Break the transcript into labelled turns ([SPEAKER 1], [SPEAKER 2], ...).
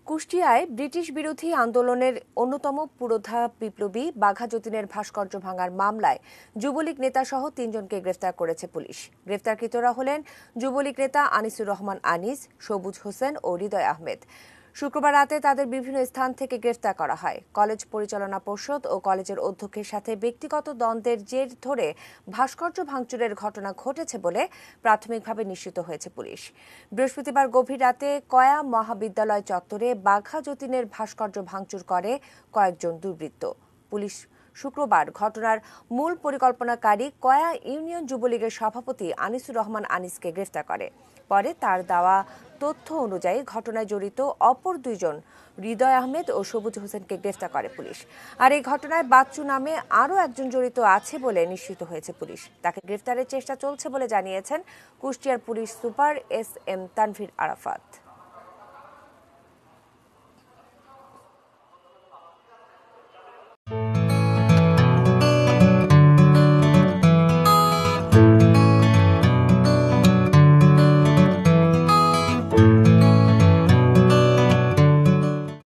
[SPEAKER 1] কুষ্টিয়ায় British বিরোধী আন্দোলনের অন্যতম পুরোধা বিপ্লবী বাঘা যতীনের ভাস্কর্য ভাঙার মামলায় যুবলীগ নেতাসহ ৩ জনকে গ্রেফতার করেছে পুলিশ। গ্রেফতারকৃতরা হলেন যুবলীগ নেতা আনিসুর রহমান আনিস, সবুজ হোসেন ও হৃদয় আহমেদ। শুক্রবার রাতে তাদের বিভিন্ন স্থান থেকে গ্রেফতার করা হয়। কলেজ পরিচালনা পর্ষদ ও কলেজের অধ্যক্ষের সাথে ব্যক্তিগত দ্বন্দ্বের জের ধরে ভাস্কর্য ভাঙচুরের ঘটনা ঘটেছে বলে প্রাথমিকভাবে নিশ্চিত হয়েছে পুলিশ। বৃহস্পতিবার গভীর রাতে কয়া মহাবিদ্যালয় চত্বরে বাঘা যতীনের ভাস্কর্য ভাঙচুর করে কয়েকজন দুর্বৃত্ত। পুলিশ শুক্রবার ঘটনার মূল পরিকল্পনাকারী কয়া ইউনিয়ন যুবলীগের সভাপতি আনিসুর রহমান আনিসকে গ্রেফতার করে। পরে তার দেওয়া তথ্য অনুযায়ী ঘটনায় জড়িত অপর 2 জন হৃদয় আহমেদ ও সবুজ হোসেনকে গ্রেফতার করে পুলিশ। আর এই ঘটনায় বাচ্চু নামে আরও একজন জড়িত আছে বলে নিশ্চিত হয়েছে পুলিশ। তাকে গ্রেফতারের চেষ্টা চলছে বলে জানিয়েছেন কুষ্টিয়ার police super S M Tanvir Arafat.